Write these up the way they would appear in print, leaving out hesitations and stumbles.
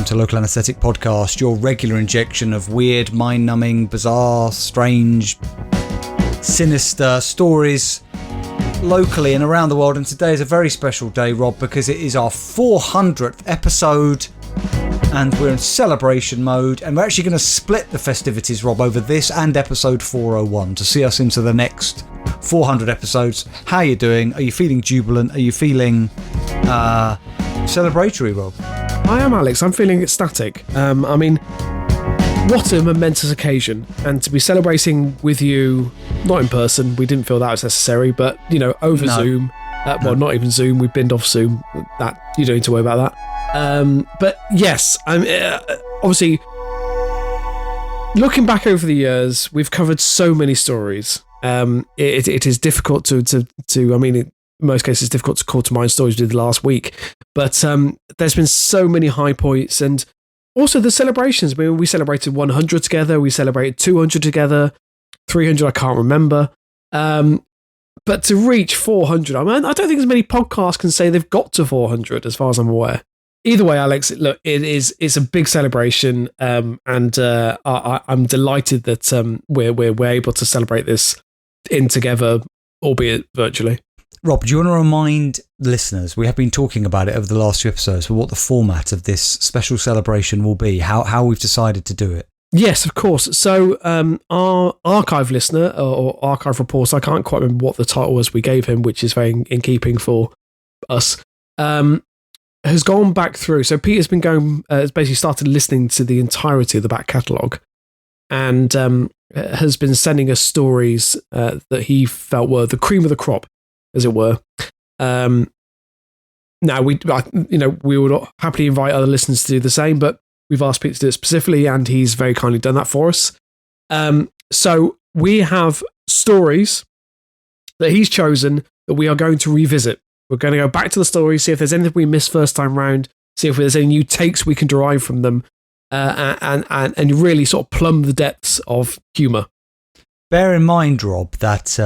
To Local Anaesthetic Podcast, your regular injection of weird, mind-numbing, bizarre, strange, sinister stories locally and around the world. And today is a very special day, Rob, because it is our 400th episode and we're in celebration mode, and we're actually going to split the festivities, Rob, over this and episode 401 to see us into the next 400 episodes. How are you doing? Are you feeling jubilant? Are you feeling celebratory, Rob? I am, Alex. I'm feeling ecstatic. I mean, what a momentous occasion. And to be celebrating with you, not in person, we didn't feel that was necessary, but, you know, over Zoom. Well, not even Zoom. We binned off Zoom. That you don't need to worry about that. But yes, obviously, looking back over the years, we've covered so many stories. It is difficult to I mean, in most cases, it's difficult to call to mind stories we did last week. But there's been so many high points, and also the celebrations. I mean, we celebrated 100 together, we celebrated 200 together, 300 I can't remember. But to reach 400, I mean, I don't think as many podcasts can say they've got to 400 as far as I'm aware. Either way, Alex, look, it's a big celebration, and I'm delighted that we're able to celebrate this in together, albeit virtually. Rob, do you want to remind listeners, we have been talking about it over the last few episodes, but what the format of this special celebration will be, how we've decided to do it? Yes, of course. So our archive listener, or archive reporter, I can't quite remember what the title was we gave him, which is very in keeping for us, has gone back through. So Peter's been has basically started listening to the entirety of the back catalogue, and has been sending us stories that he felt were the cream of the crop, as it were. Now, we would happily invite other listeners to do the same, but we've asked Pete to do it specifically, and he's very kindly done that for us. So we have stories that he's chosen that we are going to revisit. We're going to go back to the stories, see if there's anything we missed first time round, see if there's any new takes we can derive from them, and really sort of plumb the depths of humour. Bear in mind, Rob, that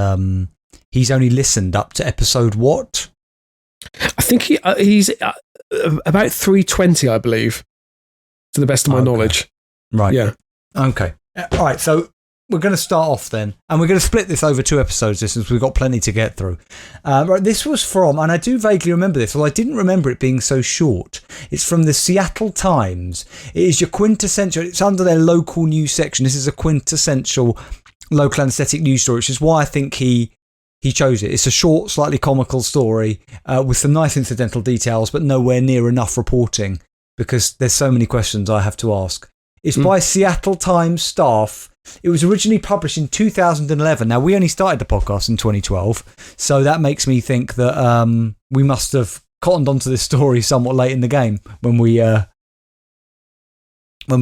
he's only listened up to episode what? I think he's about 320, I believe, to the best of my knowledge. Right. Yeah. Okay. All right. So we're going to start off then, and we're going to split this over 2 episodes since we've got plenty to get through. Right. This was from, and I do vaguely remember this, although I didn't remember it being so short. It's from the Seattle Times. It is your quintessential, it's under their local news section. This is a quintessential local anaesthetic news story, which is why I think he chose it. It's a short, slightly comical story with some nice incidental details, but nowhere near enough reporting because there's so many questions I have to ask. It's by Seattle Times staff. It was originally published in 2011. Now, we only started the podcast in 2012, so that makes me think that we must have cottoned onto this story somewhat late in the game when we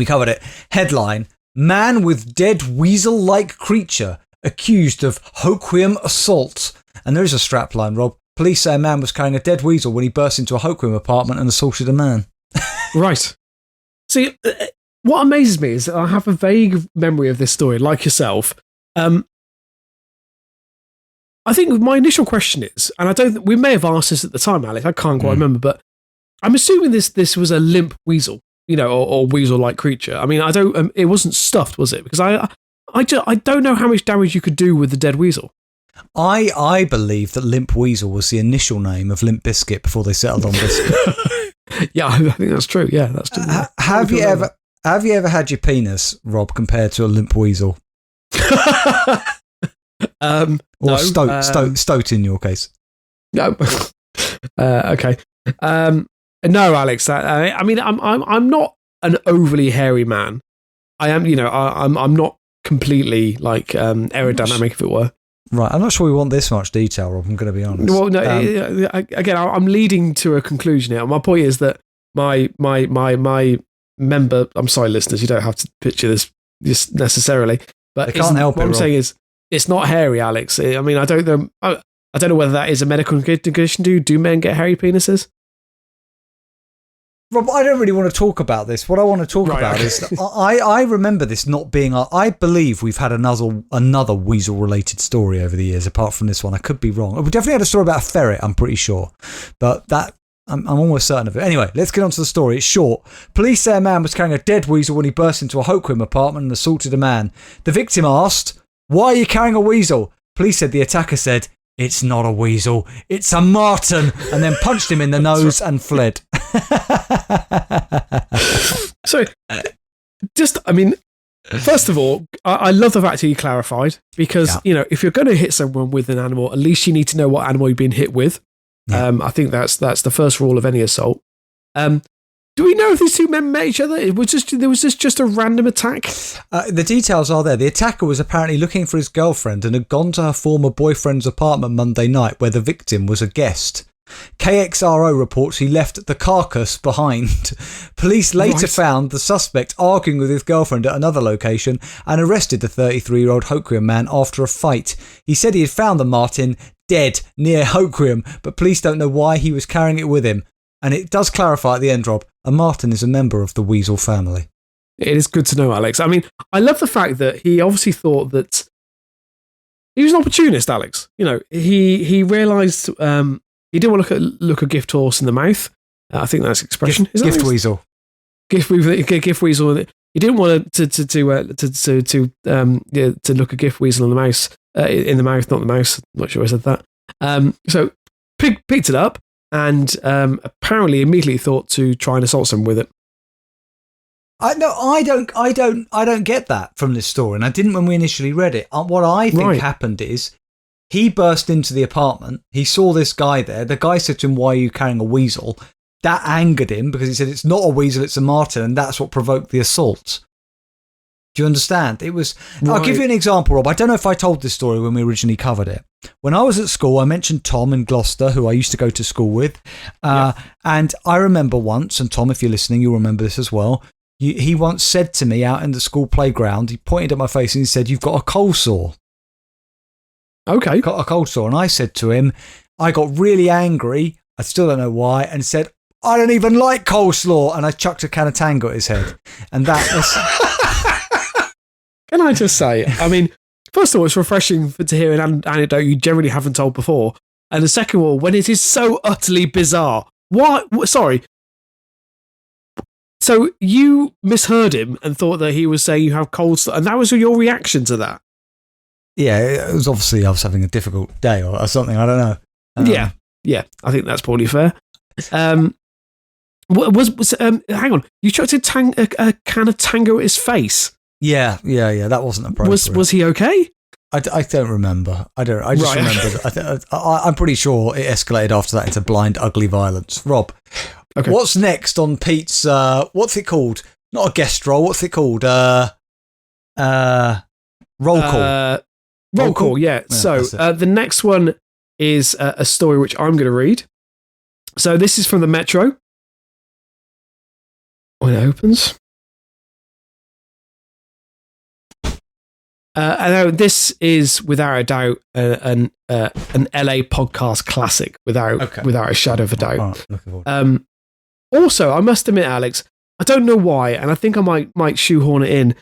covered it. Headline: Man with dead weasel-like creature accused of hoquiam assault. And there is a strapline, Rob. Police say a man was carrying a dead weasel when he burst into a hoquiam apartment and assaulted a man. Right. See, what amazes me is that I have a vague memory of this story, like yourself. I think my initial question is, and we may have asked this at the time, Alex, I can't quite remember, but I'm assuming this was a limp weasel, or weasel-like creature. I mean, it wasn't stuffed, was it? Because I don't know how much damage you could do with the dead weasel. I believe that Limp Weasel was the initial name of Limp Bizkit before they settled on Bizkit. Yeah, I think that's true. Yeah, that's true. Have you ever had your penis, Rob, compared to a limp weasel? Or no, stoat in your case? No. Okay. No, Alex. I mean, I'm not an overly hairy man. I am, I'm not completely like aerodynamic, if it were. Right, I'm not sure we want this much detail, Rob, I'm going to be honest. Well, no, again, I'm leading to a conclusion here. My point is that my member, I'm sorry, listeners, you don't have to picture this necessarily, but they can't help what it, I'm Rob. saying is, it's not hairy, Alex. I mean, I don't know I don't know whether that is a medical condition. Do men get hairy penises? Rob, I don't really want to talk about this. What I want to talk about is that I remember this not being... I believe we've had another weasel-related story over the years, apart from this one. I could be wrong. We definitely had a story about a ferret, I'm pretty sure. But that... I'm almost certain of it. Anyway, let's get on to the story. It's short. Police say a man was carrying a dead weasel when he burst into a Hoquiam apartment and assaulted a man. The victim asked, "Why are you carrying a weasel?" Police said the attacker said, "It's not a weasel, it's a marten," and then punched him in the nose and fled. So, first of all, I love the fact that you clarified, because, if you're going to hit someone with an animal, at least you need to know what animal you've been hit with. Yeah. I think that's the first rule of any assault. Do we know if these two men met each other? Was this just a random attack? The details are there. The attacker was apparently looking for his girlfriend and had gone to her former boyfriend's apartment Monday night, where the victim was a guest. KXRO reports he left the carcass behind. Police later found the suspect arguing with his girlfriend at another location and arrested the 33-year-old Hoquiam man after a fight. He said he had found the marten dead near Hoquiam, but police don't know why he was carrying it with him. And it does clarify at the end, Rob, a marten is a member of the weasel family. It is good to know, Alex. I mean, I love the fact that he obviously thought that he was an opportunist, Alex. He realised he didn't want to look a gift horse in the mouth. I think that's the expression. Gift weasel. Gift weasel. He didn't want to look a gift weasel in the mouth. In the mouth, not the mouse. I'm not sure I said that. So picked it up and apparently immediately thought to try and assault someone with it. I don't get that from this story, and I didn't when we initially read it. What I think happened is he burst into the apartment. He saw this guy there. The guy said to him, "Why are you carrying a weasel?" That angered him because he said, "It's not a weasel, it's a marten," and that's what provoked the assault. Do you understand? It was. Right. I'll give you an example, Rob. I don't know if I told this story when we originally covered it. When I was at school, I mentioned Tom in Gloucester, who I used to go to school with. And I remember once, and Tom, if you're listening, you'll remember this as well. He once said to me out in the school playground, he pointed at my face and he said, "You've got a cold sore." Okay. Got a cold sore. And I said to him, I got really angry. I still don't know why. And said, "I don't even like coleslaw." And I chucked a can of Tango at his head. And that was... Can I just say, I mean, first of all, it's refreshing to hear an anecdote you generally haven't told before. And the second of all, when it is so utterly bizarre. What? Sorry. So you misheard him and thought that he was saying you have coleslaw, and that was your reaction to that? Yeah, it was obviously I was having a difficult day or something. I don't know. Yeah. I think that's probably fair. Hang on. You chucked a can of Tango at his face. Yeah. That wasn't appropriate. Was he okay? I don't remember. I just remember. I'm pretty sure it escalated after that into blind, ugly violence. Rob, what's next on Pete's? What's it called? Not a guest role. What's it called? Roll call. Roll call. Yeah. So the next one is a story which I'm going to read. So this is from the Metro. When it opens. I know this is without a doubt an LA podcast classic, without a shadow of a doubt. Also, I must admit, Alex, I don't know why, and I think I might shoehorn it in.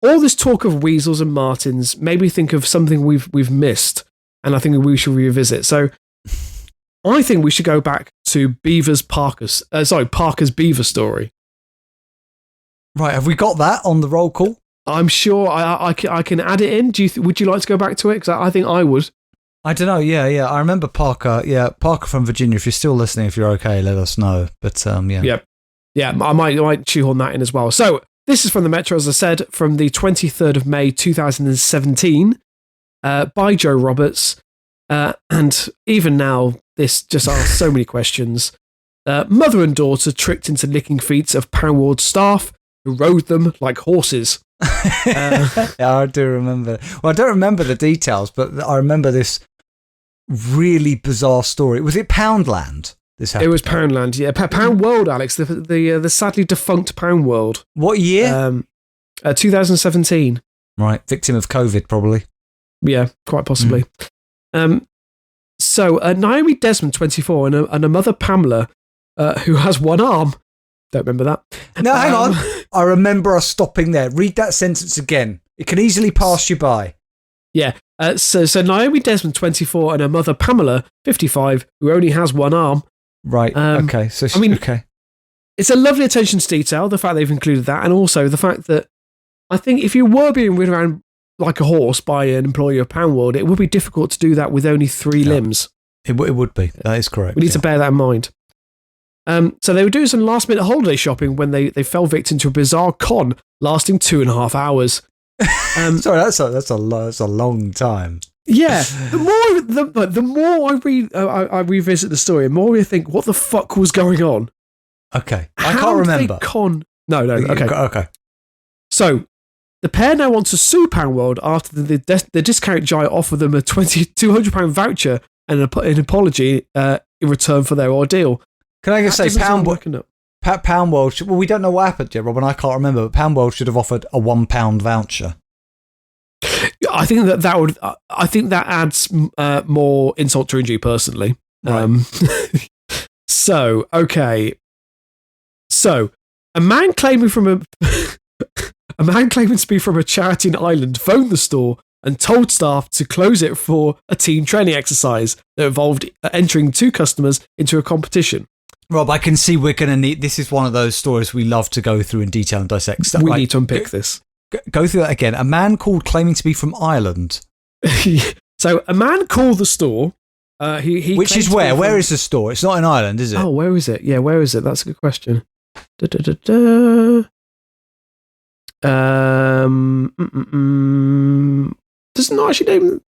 All this talk of weasels and martens made me think of something we've missed, and I think we should revisit. So, I think we should go back to Parker's beaver story. Right, have we got that on the roll call? I'm sure I can add it in. Would you like to go back to it? Because I think I would. I don't know. Yeah. I remember Parker. Yeah, Parker from Virginia. If you're still listening, if you're okay, let us know. But yeah. Yeah. I might shoehorn that in as well. So this is from the Metro, as I said, from the 23rd of May 2017, by Joe Roberts. And even now, this just asks so many questions. Mother and daughter tricked into licking feet of Pound Ward staff who rode them like horses. Yeah, I do remember. Well, I don't remember the details, but I remember this really bizarre story. Was it Poundland? This happened? It was Poundland, yeah. Pound World, Alex, the sadly defunct Pound World. What year? 2017. Right, victim of COVID, probably. Yeah, quite possibly. So Naomi Desmond, 24, and a mother, Pamela, who has one arm. Don't remember that. No, hang on. I remember us stopping there. Read that sentence again. It can easily pass you by. Yeah. So Naomi Desmond, 24, and her mother, Pamela, 55, who only has one arm. Right. Okay. So okay. It's a lovely attention to detail, the fact they've included that, and also the fact that I think if you were being ridden around like a horse by an employee of Poundworld, it would be difficult to do that with only 3 limbs. It would be. That is correct. We need to bear that in mind. So they were doing some last-minute holiday shopping when they fell victim to a bizarre con lasting 2.5 hours. Sorry, that's a long time. Yeah. The more I revisit the story, the more I think, what the fuck was going on? Okay. I can't remember. No. Okay. Okay. So, the pair now want to sue Poundworld after the discount giant offered them a £200 voucher and an apology in return for their ordeal. Can I just say, Poundworld, well, we don't know what happened yet, Rob, and I can't remember, but Poundworld should have offered a £1 voucher. I think that adds more insult to injury, personally. Right. So, okay. So, a man claiming to be from a charity in Ireland phoned the store and told staff to close it for a team training exercise that involved entering 2 customers into a competition. Rob, I can see we're going to need... This is one of those stories we love to go through in detail and dissect. We need to unpick this. Go through that again. A man called claiming to be from Ireland. So, a man called the store... Which is where? Where is the store? It's not in Ireland, is it? Oh, where is it? Yeah, where is it? That's a good question. Does not actually name...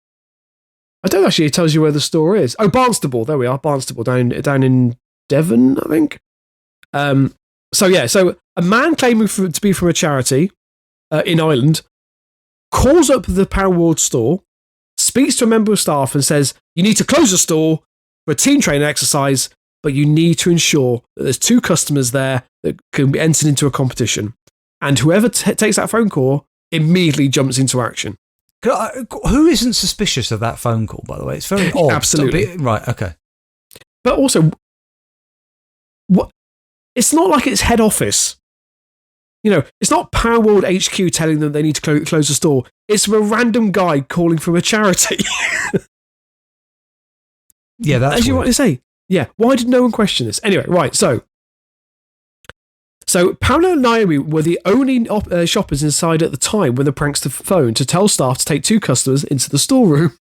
I don't actually. It tells you where the store is. Oh, Barnstable. There we are. Barnstable, down in Devon, I think. So a man claiming to be from a charity in Ireland calls up the Poundworld store, speaks to a member of staff and says, you need to close the store for a team training exercise, but you need to ensure that there's 2 customers there that can be entered into a competition. And whoever takes that phone call immediately jumps into action. Who isn't suspicious of that phone call, by the way? It's very odd. Absolutely. Right, okay. But also, what? It's not like it's head office. You know, it's not Poundworld HQ telling them they need to close the store. It's a random guy calling from a charity. Yeah, that's as you want to say. Yeah, why did no one question this? Anyway, right, so Paolo and Naomi were the only shoppers inside at the time when the prankster phoned to tell staff to take 2 customers into the storeroom.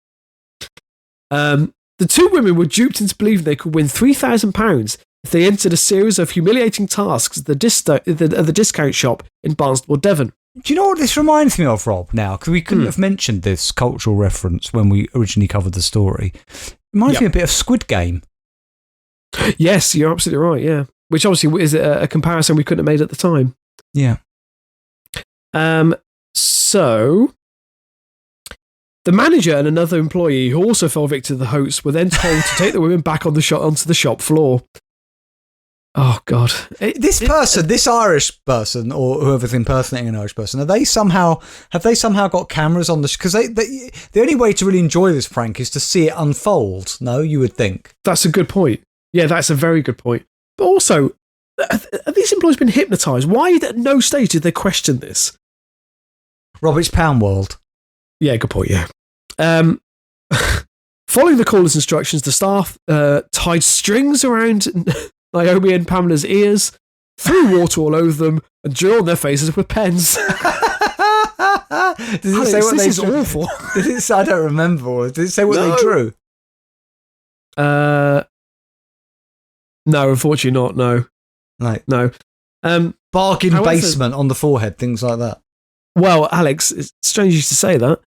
The 2 women were duped into believing they could win £3,000 if they entered a series of humiliating tasks at the discount shop in Barnstable, Devon. Do you know what this reminds me of, Rob, now? Because we couldn't have mentioned this cultural reference when we originally covered the story. It reminds me a bit of Squid Game. Yes, you're absolutely right, yeah. Which obviously is a comparison we couldn't have made at the time. Yeah. So, the manager and another employee who also fell victim to the hoax were then told to take the women back onto the shop floor. Oh, God. This Irish person, or whoever's impersonating an Irish person, have they somehow got cameras on the... Because the only way to really enjoy this prank is to see it unfold, no? You would think. That's a good point. Yeah, that's a very good point. But also, have these employees been hypnotised? Why at no stage did they question this? Rob, it's Poundworld. Yeah, good point, yeah. Following the caller's instructions, the staff tied strings around Naomi and Pamela's ears, threw water all over them, and drew on their faces with pens. Does it say what they drew? Awful. I don't remember. Did it say what they drew? No, unfortunately not, no. Right. No. Bargain basement on the forehead, things like that. Well, Alex, it's strange you to say that.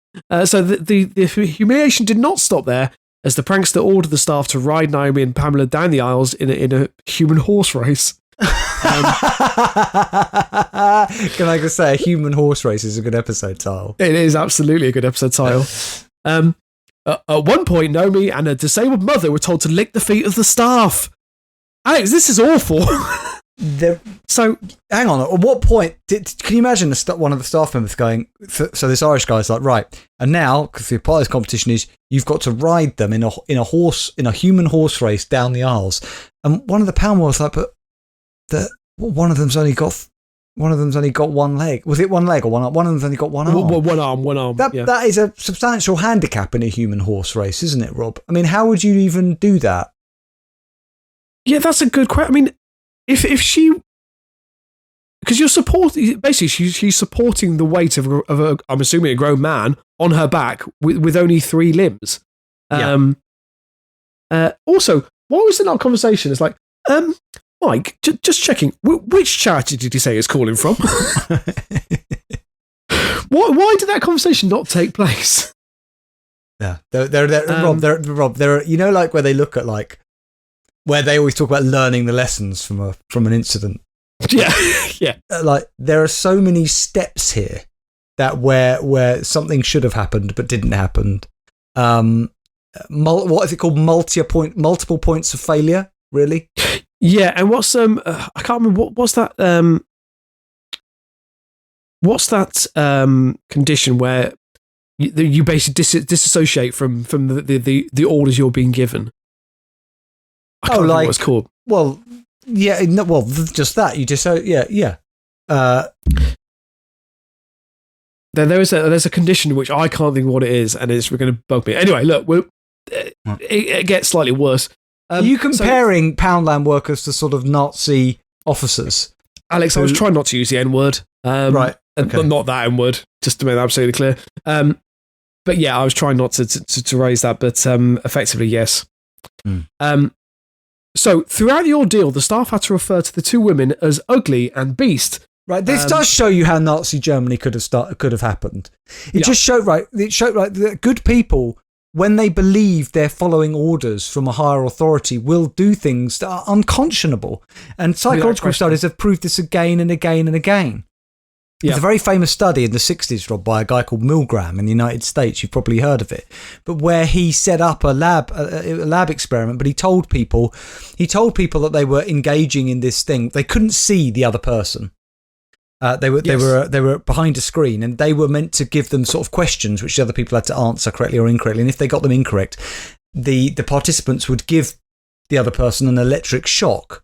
So the humiliation did not stop there, as the prankster ordered the staff to ride Naomi and Pamela down the aisles in a human horse race. Can I just say, a human horse race is a good episode title? It is absolutely a good episode title. At one point, Naomi and a disabled mother were told to lick the feet of the staff. Alex, this is awful. So hang on. At what point can you imagine one of the staff members going? So this Irish guy's like, right, and now because the part of this competition is you've got to ride them in a human horse race down the aisles, and one of the pound was like, but one of them's only got one leg. Was it one leg or one arm? One of them's only got one arm. One arm. That is a substantial handicap in a human horse race, isn't it, Rob? I mean, how would you even do that? Yeah, that's a good question. I mean, if she, because you're supporting, basically she's supporting the weight of I'm assuming a grown man on her back with only 3 limbs. Also, what was in that conversation? It's like, Mike, just checking, which charity did you say it's calling from? Why did that conversation not take place? Yeah, Rob, you know, like where they look at like where they always talk about learning the lessons from an incident. Yeah, yeah. Like there are so many steps here that where something should have happened but didn't happen. What is it called? Multiple points of failure. Really? Yeah, and what's I can't remember what's that condition where you basically disassociate from the orders you're being given. I can't remember what it's called. Well, yeah, no, well, just that you just yeah. There's a condition which I can't think of what it is, and it's going to bug me. Anyway, look, it gets slightly worse. Are you comparing Poundland workers to sort of Nazi officers? Alex, I was trying not to use the N-word. Right. Okay. But not that N-word, just to make that absolutely clear. But yeah, I was trying not to raise that, but effectively, yes. So throughout the ordeal, the staff had to refer to the 2 women as ugly and beast. Right, this does show you how Nazi Germany could have happened. It just showed that good people, when they believe they're following orders from a higher authority, will do things that are unconscionable. And psychological studies have proved this again and again and again. There's a very famous study in the 60s, Rob, by a guy called Milgram in the United States. You've probably heard of it. But where he set up a lab experiment, but he told people that they were engaging in this thing. They couldn't see the other person. They were behind a screen, and they were meant to give them sort of questions which the other people had to answer correctly or incorrectly. And if they got them incorrect, the participants would give the other person an electric shock.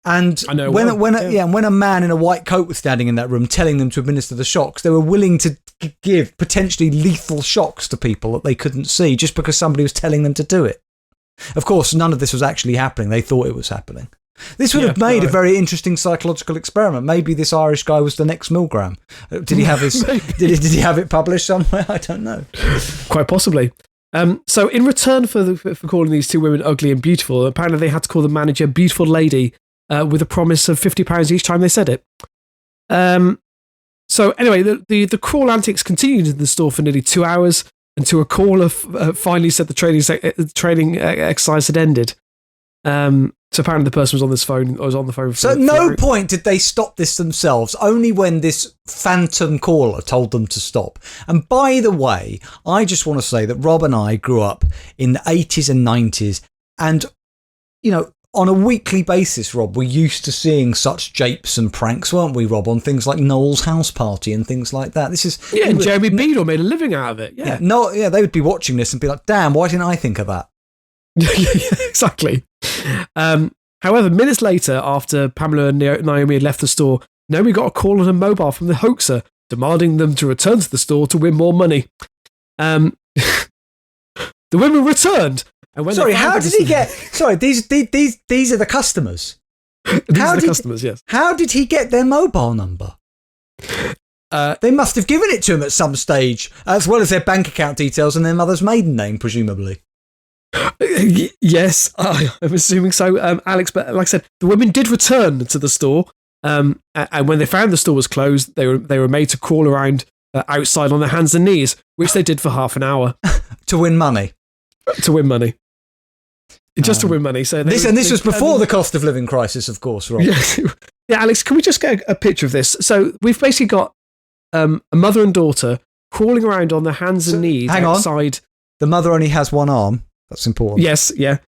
And when a man in a white coat was standing in that room telling them to administer the shocks, they were willing to give potentially lethal shocks to people that they couldn't see just because somebody was telling them to do it. Of course, none of this was actually happening. They thought it was happening. This would have made a very interesting psychological experiment. Maybe this Irish guy was the next Milgram. Did he have did he have it published somewhere? I don't know. Quite possibly. So in return for calling these 2 women ugly and beautiful, apparently they had to call the manager beautiful lady with a promise of £50 each time they said it. So anyway, the cruel antics continued in the store for nearly 2 hours until a caller finally said the training exercise had ended. So apparently the person was on the phone. So at no point did they stop this themselves, only when this phantom caller told them to stop. And by the way, I just want to say that Rob and I grew up in the 80s and 90s, and, you know, on a weekly basis, Rob, we're used to seeing such japes and pranks, weren't we, Rob, on things like Noel's House Party and things like that. And Jeremy Beadle made a living out of it. Yeah. They would be watching this and be like, damn, why didn't I think of that? Exactly. However, minutes later, after Pamela and Naomi had left the store, Naomi got a call on her mobile from the hoaxer, demanding them to return to the store to win more money. The women returned. And when how did he get... Sorry, these are the customers. Customers, yes. How did he get their mobile number? They must have given it to him at some stage, as well as their bank account details and their mother's maiden name, presumably. Yes, I'm assuming so, Alex. But like I said, the women did return to the store, and when they found the store was closed, they were made to crawl around outside on their hands and knees, which they did for half an hour to win money. To win money. Just to win money. So this was before the cost of living crisis, of course, Rob. Yeah, Alex, can we just get a picture of this? So we've basically got a mother and daughter crawling around on their hands and knees outside. The mother only has one arm. That's important. Yes, yeah.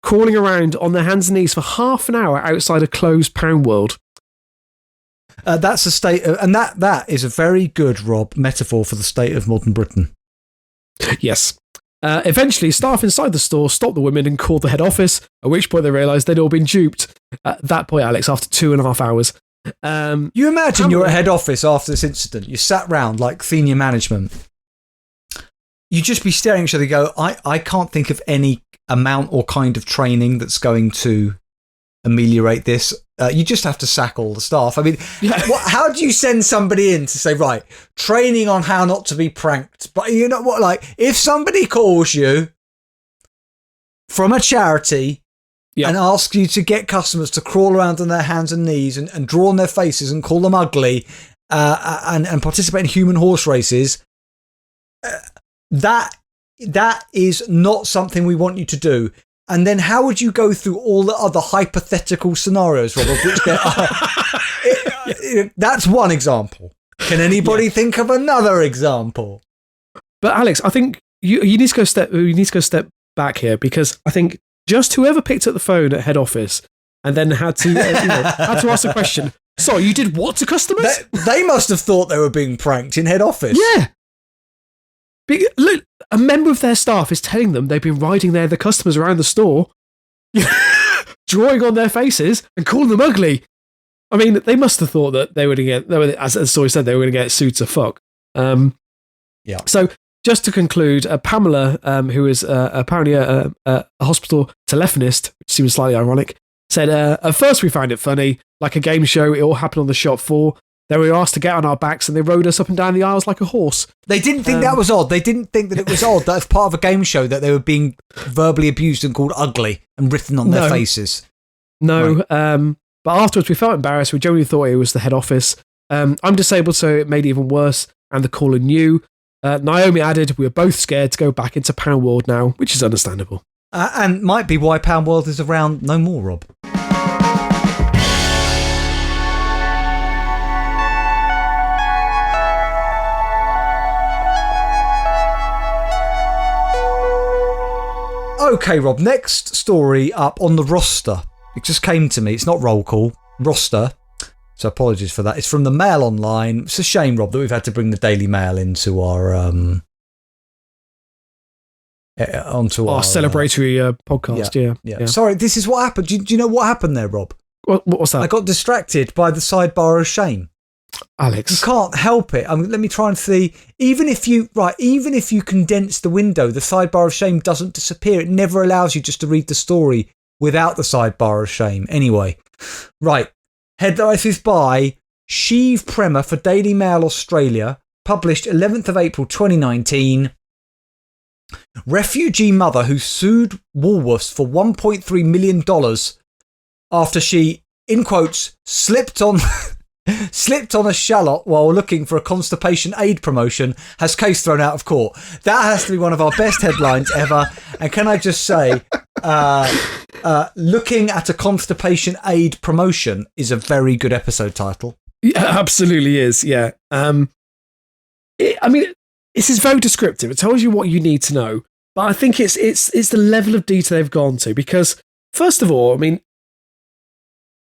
crawling around on their hands and knees for half an hour outside a closed Pound World. That's a state, and that is a very good, Rob, metaphor for the state of modern Britain. Yes. Eventually, staff inside the store stopped the women and called the head office, at which point they realised they'd all been duped. At that point, Alex, after 2.5 hours. You imagine you're at head office after this incident. You sat round like senior management. You just be staring at each other and go, I can't think of any amount or kind of training that's going to ameliorate this. You just have to sack all the staff. I mean, how do you send somebody in to say, right, training on how not to be pranked? But you know what, like, if somebody calls you from a charity and asks you to get customers to crawl around on their hands and knees and draw on their faces and call them ugly and participate in human horse races, that is not something we want you to do. And then how would you go through all the other hypothetical scenarios, Rob, of which there are? That's one example. Can anybody think of another example? But Alex, I think you need to go step back here, because I think just whoever picked up the phone at head office and then had to ask the question, sorry, you did what to customers? They must have thought they were being pranked in head office. Yeah. Look, a member of their staff is telling them they've been riding the customers around the store, drawing on their faces and calling them ugly. I mean, they must have thought that they were going to get, as the story said, they were going to get sued to fuck. Yeah. So just to conclude, Pamela, who is apparently a hospital telephonist, which seems slightly ironic, said, at first we found it funny, like a game show. It all happened on the shop floor. Then we were asked to get on our backs and they rode us up and down the aisles like a horse. They didn't think that was odd. They didn't think that it was odd. That's part of a game show, that they were being verbally abused and called ugly and written on their faces. No. Right. But afterwards we felt embarrassed. We generally thought it was the head office. I'm disabled, so it made it even worse. And the caller knew. Naomi added, we were both scared to go back into Pound World now, which is understandable. And might be why Pound World is around no more, Rob. Okay, Rob, next story up on the roster. It just came to me. It's not roll call, roster. So apologies for that. It's from the Mail Online. It's a shame, Rob, that we've had to bring the Daily Mail into our celebratory podcast. Yeah. Sorry, this is what happened. Do you know what happened there, Rob? What's that? I got distracted by the sidebar of shame. Alex, you can't help it. I mean, let me try and see. Even if you condense the window, the sidebar of shame doesn't disappear. It never allows you just to read the story without the sidebar of shame. Anyway, right. Headlines is by Shiv Prema for Daily Mail Australia, published 11th of April 2019. Refugee mother who sued Woolworths for $1.3 million after she, in quotes, slipped on a shallot while looking for a constipation aid promotion, has case thrown out of court. That has to be one of our best headlines ever. And can I just say, looking at a constipation aid promotion is a very good episode title. Yeah, absolutely is. Yeah. This is very descriptive. It tells you what you need to know. But I think it's the level of detail they've gone to, because first of all, I mean,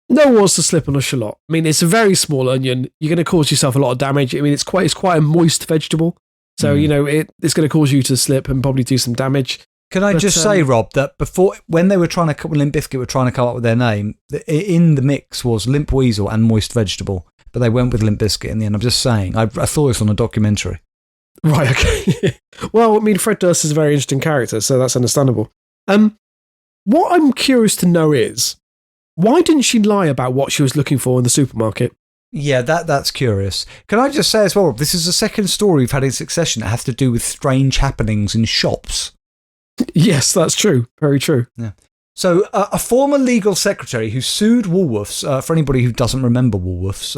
no one wants to slip on a shallot. I mean, it's a very small onion. You're going to cause yourself a lot of damage. I mean, it's quite a moist vegetable. So, it's going to cause you to slip and probably do some damage. Can I just say, Rob, that when Limp Bizkit were trying to come up with their name, in the mix was Limp Weasel and Moist Vegetable, but they went with Limp Bizkit in the end. I'm just saying. I saw this on a documentary. Right, okay. Well, I mean, Fred Durst is a very interesting character, so that's understandable. What I'm curious to know is, why didn't she lie about what she was looking for in the supermarket? Yeah, that's curious. Can I just say as well, Rob, this is the second story we've had in succession that has to do with strange happenings in shops. Yes, that's true. Very true. Yeah. So a former legal secretary who sued Woolworths, for anybody who doesn't remember Woolworths,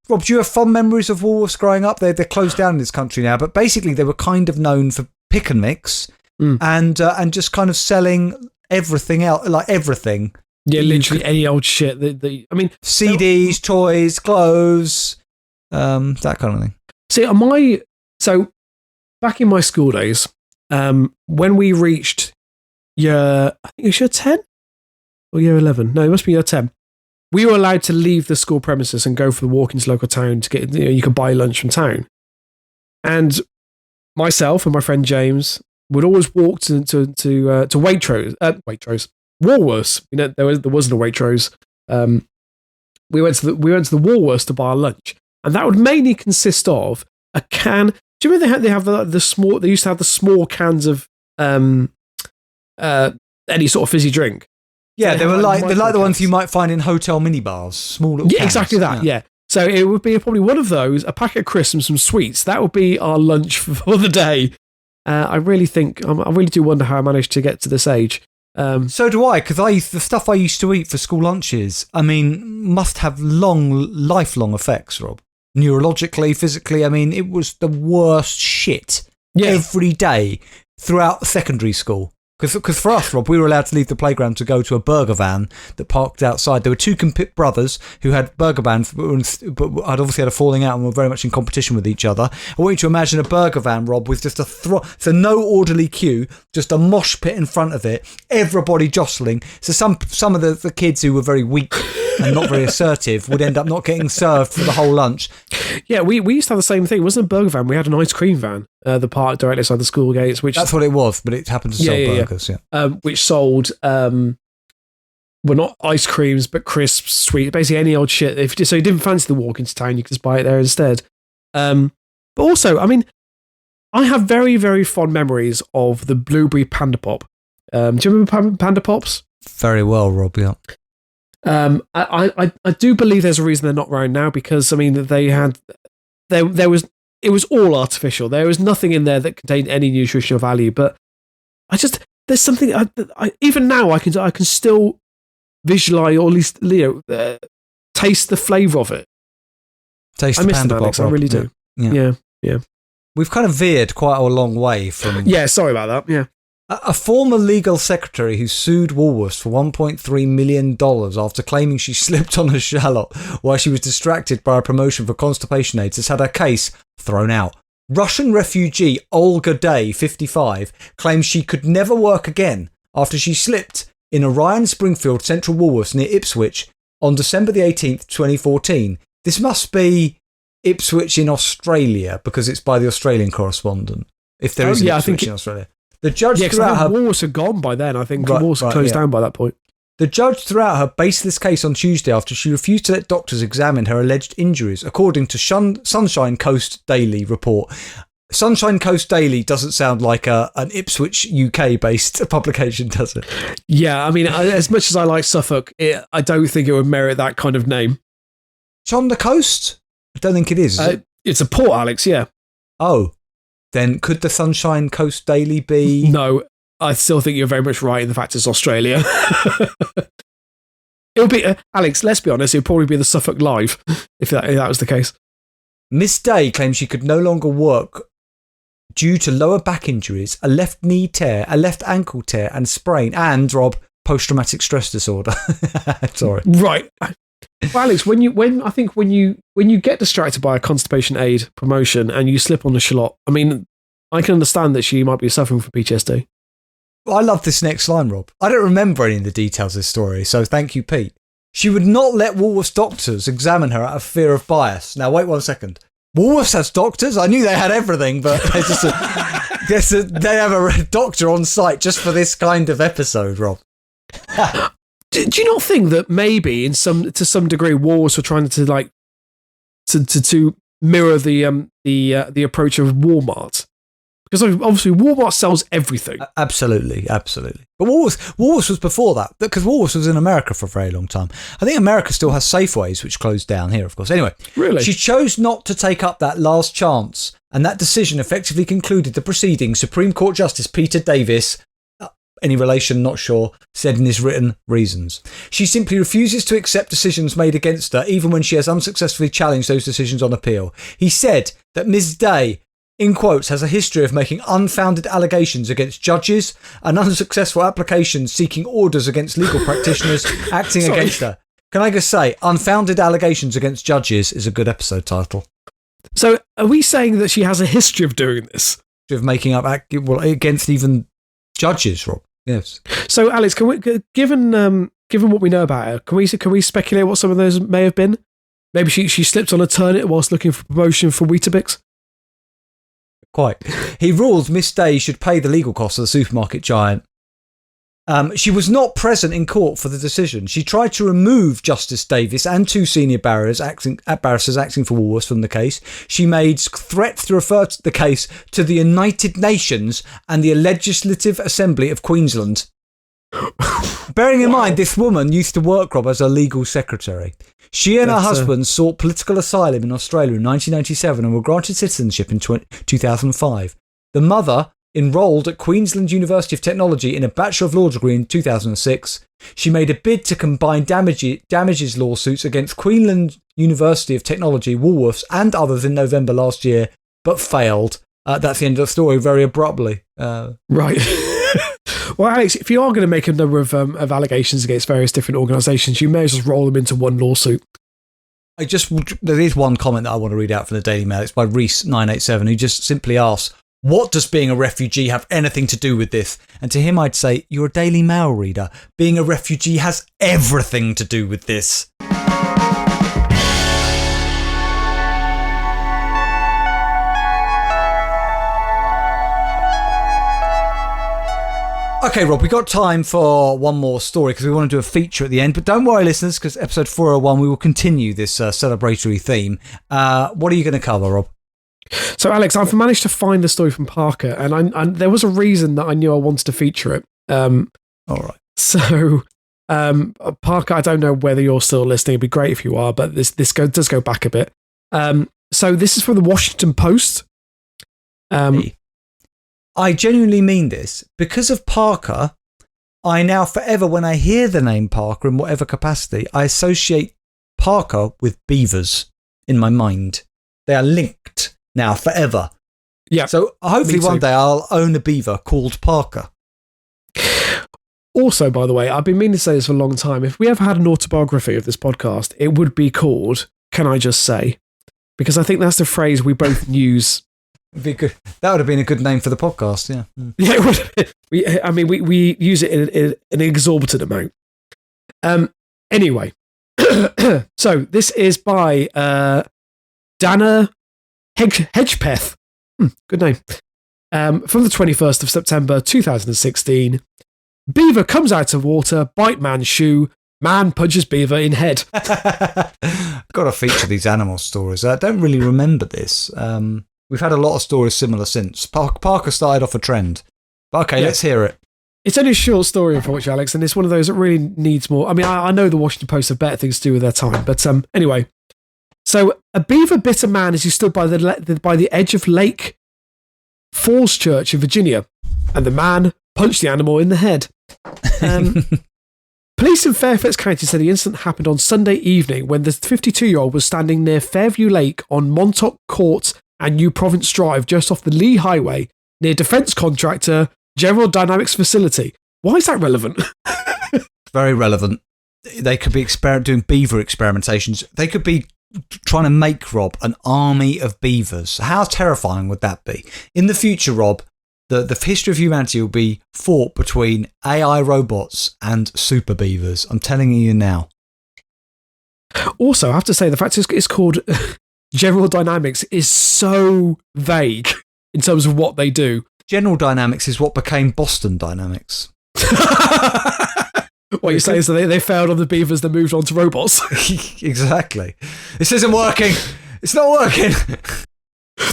Rob, do you have fond memories of Woolworths growing up? They're closed down in this country now, but basically they were kind of known for pick and mix and just kind of selling everything else, like everything. Yeah, literally any old shit. CDs, toys, clothes, that kind of thing. See, back in my school days, when we reached I think it was year 10 or year 11. No, it must be year 10. We were allowed to leave the school premises and go for the walk into local town to get, you could buy lunch from town. And myself and my friend James would always walk to Waitrose, Woolworths. There wasn't a Waitrose. We went to the Woolworths to buy our lunch, and that would mainly consist of a can. Do you remember they have the small? They used to have the small cans of any sort of fizzy drink. Yeah, they were like the ones you might find in hotel minibars, small little cans. Exactly that. Yeah. So it would be probably one of those, a packet of crisps and some sweets. That would be our lunch for the day. I really do wonder how I managed to get to this age. So do I, because the stuff I used to eat for school lunches, must have lifelong effects, Rob. Neurologically, physically, it was the worst shit every day throughout secondary school. Because for us, Rob, we were allowed to leave the playground to go to a burger van that parked outside. There were two brothers who had burger vans, but had obviously had a falling out and were very much in competition with each other. I want you to imagine a burger van, Rob, with just so no orderly queue, just a mosh pit in front of it, everybody jostling. So some of the kids who were very weak and not very assertive would end up not getting served for the whole lunch. Yeah, we used to have the same thing. It wasn't a burger van. We had an ice cream van, the park directly outside the school gates. That's what it was, but it happened to sell burgers. Yeah. Which sold, not ice creams, but crisps, sweet, basically any old shit. So you didn't fancy the walk into town, you could just buy it there instead. But also, I have very, very fond memories of the blueberry Panda Pop. Do you remember Panda Pops? Very well, Rob, yeah. I do believe there's a reason they're not around now, because it was all artificial. There was nothing in there that contained any nutritional value. But there's something even now I can still visualize, or at least taste the flavor of it. Taste I the miss Panda them, Pop, Alex. Rob. I really do. Yeah. We've kind of veered quite a long way from. Yeah, sorry about that. Yeah. A former legal secretary who sued Woolworths for $1.3 million after claiming she slipped on a shallot while she was distracted by a promotion for constipation aids has had her case thrown out. Russian refugee Olga Day, 55, claims she could never work again after she slipped in Orion Springfield Central Woolworths near Ipswich on December the 18th, 2014. This must be Ipswich in Australia, because it's by the Australian correspondent. If there is an Ipswich in Australia. The judge throughout her Woolworths had gone by then. I think Woolworths closed down by that point. The judge threw out her baseless case on Tuesday after she refused to let doctors examine her alleged injuries, according to Sunshine Coast Daily report. Sunshine Coast Daily doesn't sound like an Ipswich UK-based publication, does it? Yeah, as much as I like Suffolk, I don't think it would merit that kind of name. It's on the coast? I don't think it is it? It's a port, Alex, yeah. Oh. Then could the Sunshine Coast Daily be... No, I still think you're very much right in the fact it's Australia. It would be, Alex, let's be honest, it would probably be the Suffolk Live if that was the case. Miss Day claims she could no longer work due to lower back injuries, a left knee tear, a left ankle tear and sprain, and, Rob, post-traumatic stress disorder. Sorry. Right. Well, Alex, when you get distracted by a constipation aid promotion and you slip on the shallot, I can understand that she might be suffering from PTSD. I love this next line, Rob. I don't remember any of the details of this story, so thank you, Pete. She would not let Woolworths doctors examine her out of fear of bias. Now, wait 1 second. Woolworths has doctors? I knew they had everything, but they have a doctor on site just for this kind of episode, Rob. Do you not think that maybe to some degree Woolworths were trying to mirror the approach of Walmart? Because obviously Walmart sells everything. Absolutely. But Woolworths was before that, because Woolworths was in America for a very long time. I think America still has Safeways, which closed down here, of course. Anyway, really? She chose not to take up that last chance, and that decision effectively concluded the proceedings. Supreme Court Justice Peter Davis, any relation, not sure, said in his written reasons. She simply refuses to accept decisions made against her, even when she has unsuccessfully challenged those decisions on appeal. He said that Ms. Day, in quotes, has a history of making unfounded allegations against judges and unsuccessful applications seeking orders against legal practitioners acting against her. Can I just say, unfounded allegations against judges is a good episode title. So are we saying that she has a history of doing this? Of making up against even judges, Rob. Yes. So, Alex, given what we know about her, can we speculate what some of those may have been? Maybe she slipped on a turnip whilst looking for promotion for Weetabix. Quite. He rules Miss Day should pay the legal costs of the supermarket giant. She was not present in court for the decision. She tried to remove Justice Davis and two senior barristers acting for Woolworths from the case. She made threats to refer the case to the United Nations and the Legislative Assembly of Queensland. Bearing in mind, this woman used to work, Rob, as a legal secretary. She and her husband sought political asylum in Australia in 1997 and were granted citizenship in 2005. The mother enrolled at Queensland University of Technology in a Bachelor of Law degree in 2006. She made a bid to combine damages lawsuits against Queensland University of Technology, Woolworths and others in November last year, but failed. That's the end of the story, very abruptly. Right. Well, Alex, if you are going to make a number of allegations against various different organisations, you may as well roll them into one lawsuit. There is one comment that I want to read out from the Daily Mail. It's by Reese987, who just simply asks, what does being a refugee have anything to do with this? And to him, I'd say, you're a Daily Mail reader. Being a refugee has everything to do with this. Okay, Rob, we got time for one more story because we want to do a feature at the end. But don't worry, listeners, because episode 401, we will continue this celebratory theme. What are you going to cover, Rob? So, Alex, I've managed to find the story from Parker, and there was a reason that I knew I wanted to feature it. All right. So, Parker, I don't know whether you're still listening. It'd be great if you are, but this does go back a bit. So, this is from the Washington Post. I genuinely mean this. Because of Parker, I now forever, when I hear the name Parker in whatever capacity, I associate Parker with beavers in my mind. They are linked now forever. Yeah. So hopefully one day I'll own a beaver called Parker. Also, by the way, I've been meaning to say this for a long time. If we ever had an autobiography of this podcast, it would be called Can I Just Say? Because I think that's the phrase we both use. Be good. That would have been a good name for the podcast, yeah. Yeah, it would have been. We use it in an exorbitant amount. Anyway, so this is by Dana Hedgepeth. Good name. From the 21st of September 2016. Beaver comes out of water, bite man's shoe, man punches beaver in head. Got to feature these animal stories. I don't really remember this. We've had a lot of stories similar since. Parker started off a trend. But okay, let's hear it. It's only a short story, unfortunately, Alex, and it's one of those that really needs more. I mean, I know the Washington Post have better things to do with their time, but anyway. So, a beaver bit a man as he stood by the edge of Lake Falls Church in Virginia, and the man punched the animal in the head. Police in Fairfax County said the incident happened on Sunday evening when the 52-year-old was standing near Fairview Lake on Montauk Court and New Province Drive, just off the Lee Highway, near defense contractor General Dynamics facility. Why is that relevant? Very relevant. They could be doing beaver experimentations. They could be trying to make, Rob, an army of beavers. How terrifying would that be? In the future, Rob, the history of humanity will be fought between AI robots and super beavers. I'm telling you now. Also, I have to say, the fact it's called General Dynamics is so vague in terms of what they do. General Dynamics is what became Boston Dynamics. What you're saying is that they failed on the beavers, they moved on to robots. Exactly. This isn't working. It's not working.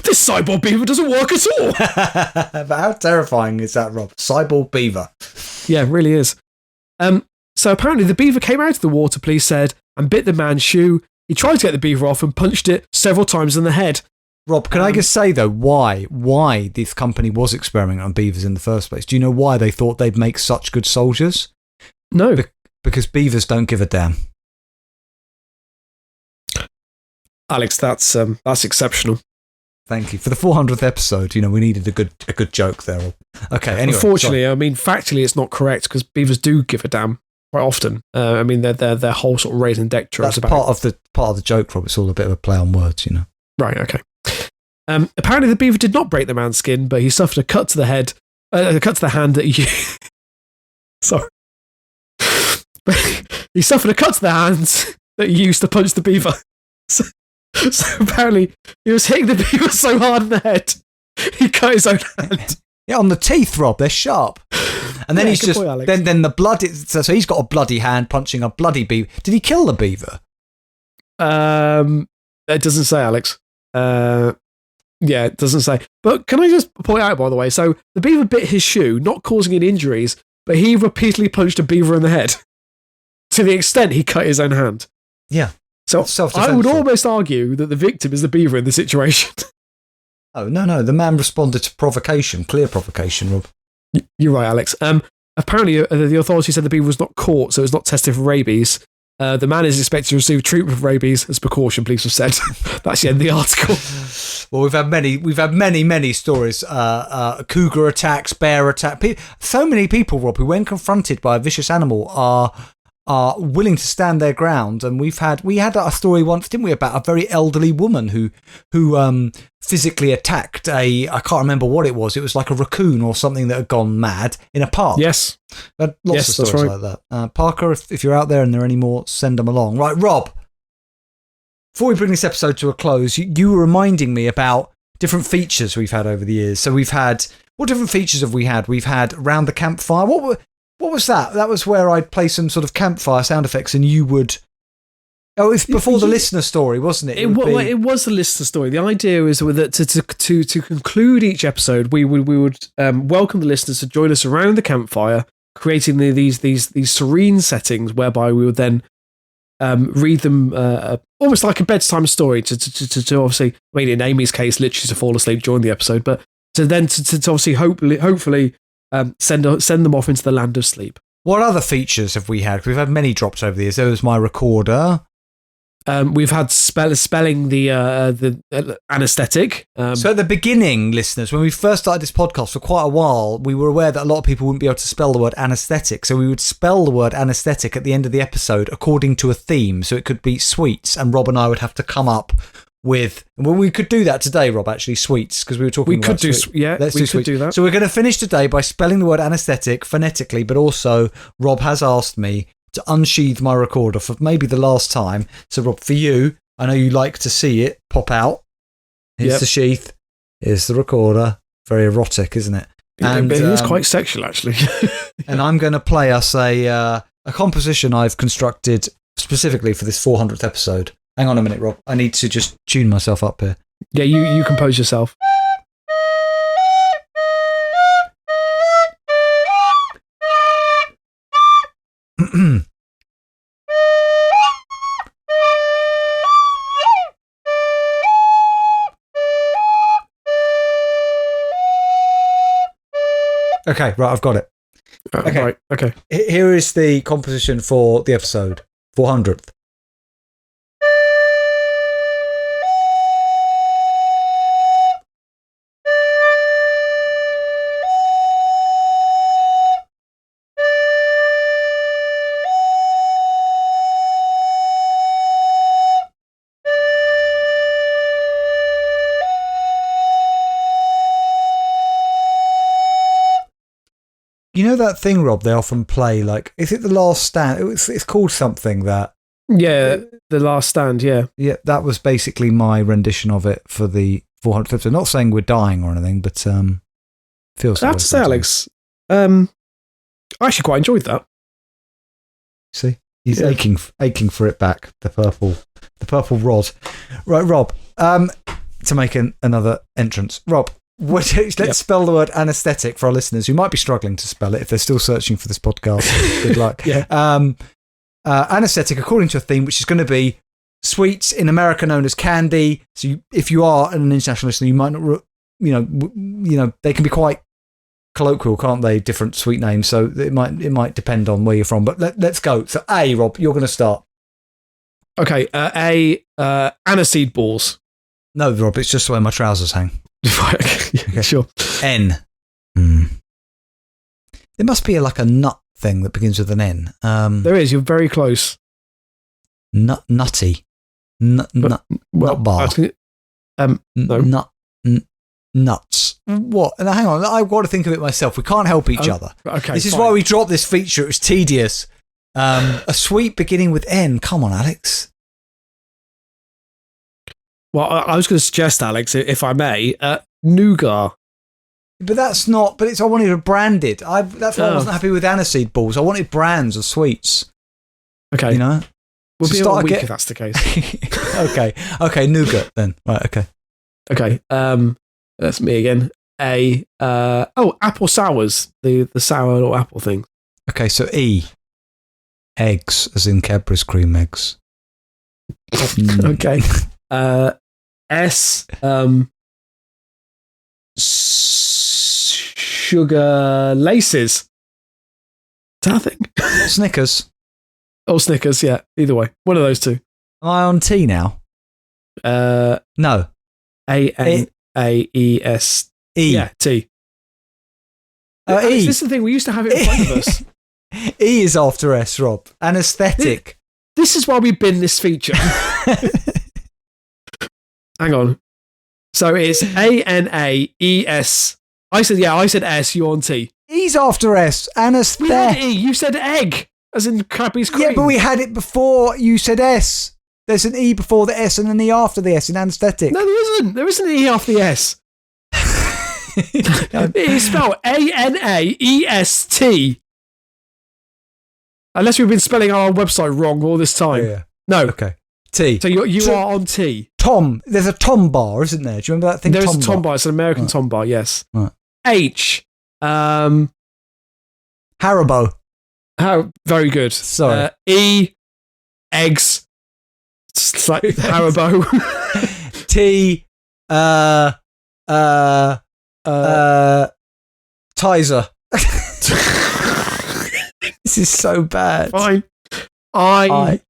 This cyborg beaver doesn't work at all. But how terrifying is that, Rob? Cyborg beaver. Yeah, it really is. So apparently the beaver came out of the water, police said, and bit the man's shoe. He tried to get the beaver off and punched it several times in the head. Rob, can I just say, though, why this company was experimenting on beavers in the first place? Do you know why they thought they'd make such good soldiers? No. Because beavers don't give a damn. Alex, that's exceptional. Thank you. For the 400th episode, we needed a good joke there. Okay, anyway. Unfortunately, I mean, factually, it's not correct because beavers do give a damn quite often. I mean, their whole sort of raising deck that's about part of the joke, Rob. It's all a bit of a play on words, Right, okay. Apparently, the beaver did not break the man's skin, but he suffered a cut to the head, a cut to the hand that Sorry. He suffered a cut to the hands that he used to punch the beaver. So apparently he was hitting the beaver so hard in the head, he cut his own hand. Yeah, on the teeth, Rob. They're sharp. And then he's just point, then the blood. So he's got a bloody hand punching a bloody beaver. Did he kill the beaver? It doesn't say, Alex. Yeah, it doesn't say. But can I just point out, by the way, so the beaver bit his shoe, not causing any injuries, but he repeatedly punched a beaver in the head to the extent he cut his own hand. Yeah. So I would almost argue that the victim is the beaver in the situation. Oh, no. The man responded to provocation, clear provocation, Rob. You're right, Alex. Apparently, the authorities said the beaver was not caught, so it was not tested for rabies. The man is expected to receive treatment for rabies as precaution, police have said. That's the end of the article. Well, we've had many stories. Cougar attacks, bear attack. So many people, Rob, who when confronted by a vicious animal are willing to stand their ground. And we had a story once, didn't we, about a very elderly woman who physically attacked I can't remember what it was. It was like a raccoon or something that had gone mad in a park. Yes. Lots of stories like that. Parker, if you're out there and there are any more, send them along. Right, Rob, before we bring this episode to a close, you were reminding me about different features we've had over the years. So what different features have we had? We've had Round the Campfire. What was that? That was where I'd play some sort of campfire sound effects and you would... Oh, it's before the listener story, wasn't it? It was the listener story. The idea is that to conclude each episode, we would welcome the listeners to join us around the campfire, creating these serene settings whereby we would then read them almost like a bedtime story to obviously, I mean, in Amy's case, literally to fall asleep during the episode, but to obviously hopefully send them off into the land of sleep. What other features have we had? We've had many drops over the years. There was my recorder. We've had spelling the anaesthetic. So at the beginning, listeners, when we first started this podcast for quite a while, we were aware that a lot of people wouldn't be able to spell the word anaesthetic. So we would spell the word anaesthetic at the end of the episode according to a theme. So it could be sweets, and Rob and I would have to come up with... Well, we could do that today, Rob, actually, sweets, because we were talking about sweets. Let's do that. So we're going to finish today by spelling the word anaesthetic phonetically, but also Rob has asked me to unsheath my recorder for maybe the last time. So, Rob, for you, I know you like to see it pop out. Here's the sheath. Here's the recorder. Very erotic, isn't it? And it is quite sexual, actually. And I'm going to play us a composition I've constructed specifically for this 400th episode. Hang on a minute, Rob. I need to just tune myself up here. Yeah, you compose yourself. Okay, right, I've got it. Okay. Right, okay. Here is the composition for the episode, 400th. You know that thing, Rob, they often play, like, is it The Last Stand? It's called something that... Yeah, The Last Stand, yeah. Yeah, that was basically my rendition of it for the 400th episode. Not saying we're dying or anything, but feels... I have to say, Alex, I actually quite enjoyed that. See? He's aching for it back, the purple rod. Right, Rob, to make another entrance. Rob, let's spell the word anaesthetic for our listeners who might be struggling to spell it if they're still searching for this podcast. Good luck. Anaesthetic, according to a theme, which is going to be sweets, in America known as candy. So if you are an international listener, you might not, they can be quite colloquial, can't they? Different sweet names. So it might depend on where you're from. But let's go. So A, Rob, you're going to start. Okay. Aniseed balls. No, Rob, it's just where my trousers hang. Okay. Sure. N. There must be like a nut thing that begins with an N. There is. You're very close. Nutty. Nut bar. No. nuts. What? Now, hang on. I've got to think of it myself. We can't help each other. Okay. This is why we dropped this feature. It was tedious. A sweet beginning with N. Come on, Alex. Well, I was going to suggest, Alex, if I may, nougat. But that's not. But I wanted it branded. That's why I wasn't happy with aniseed balls. I wanted brands of sweets. Okay. You know. We'll be a week if that's the case. Okay. Nougat then. Right. Okay. Okay. That's me again. Apple sours. The sour or apple thing. Okay. So E. Eggs, as in Cadbury's cream eggs. Okay. S. Sugar laces. Is that a thing? Snickers. Oh, Snickers, yeah. Either way. One of those two. Am I on T now? No. ANAES. E. Yeah, T. E. This is the thing. We used to have it in front of us. E is after S, Rob. Anesthetic. This is why we bin this feature. Hang on. So it's ANAES. I said S, you're on T. E's after S. Anesthetic. We had E. You said egg, as in Cadbury's cream. Yeah, but we had it before you said S. There's an E before the S and an E after the S in anesthetic. No, there isn't. There isn't an E after the S. It is spelled ANAEST. Unless we've been spelling our website wrong all this time. Yeah. No. Okay. T. So you are on T. Tom. There's a Tom bar, isn't there? Do you remember that thing? There is a Tom bar. It's an American Tom bar, yes. Right. H. Haribo. Very good. Sorry. E. Eggs. It's like Haribo. T. Tizer. This is so bad. Fine. I.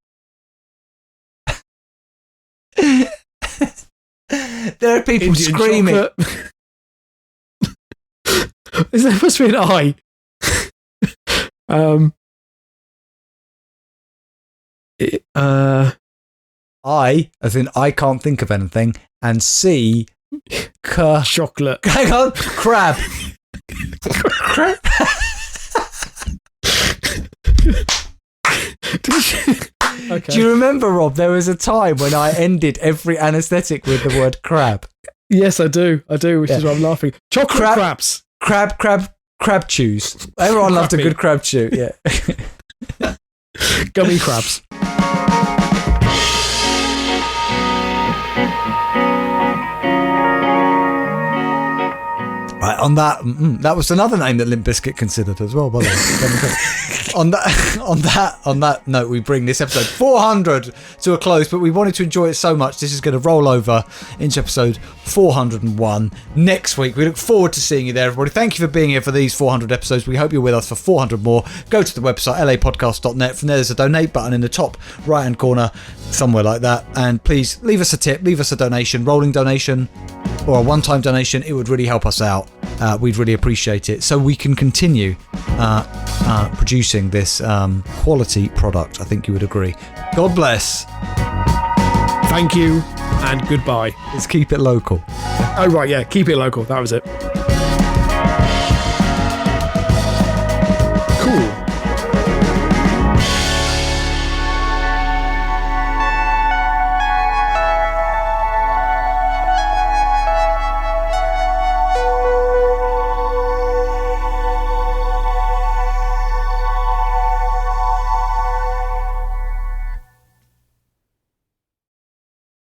There are people Indian screaming. Is there supposed to be an I? I, as in I can't think of anything, and C, chocolate. Hang on, crab. Crab. Okay. Do you remember, Rob? There was a time when I ended every anaesthetic with the word crab. Yes, I do, which is why I'm laughing. Chocolate crabs. Crab chews. Everyone loved a good crab chew, yeah. Gummy crabs. Right, on that was another name that Limp Bizkit considered as well, by the way. on that note, we bring this episode 400 to a close, but we wanted to enjoy it so much, this is going to roll over into episode 401 next week. We look forward to seeing you there, everybody. Thank you for being here for these 400 episodes. We hope you're with us for 400 more. Go to the website, LAPodcast.net. From there, there's a donate button in the top right-hand corner, somewhere like that. And please leave us a tip, leave us a donation, rolling donation, or a one-time donation. It would really help us out. We'd really appreciate it, so we can continue producing this quality product. I think you would agree. God bless. Thank you and goodbye. Let's keep it local. Oh right, yeah, keep it local. That was it. Cool.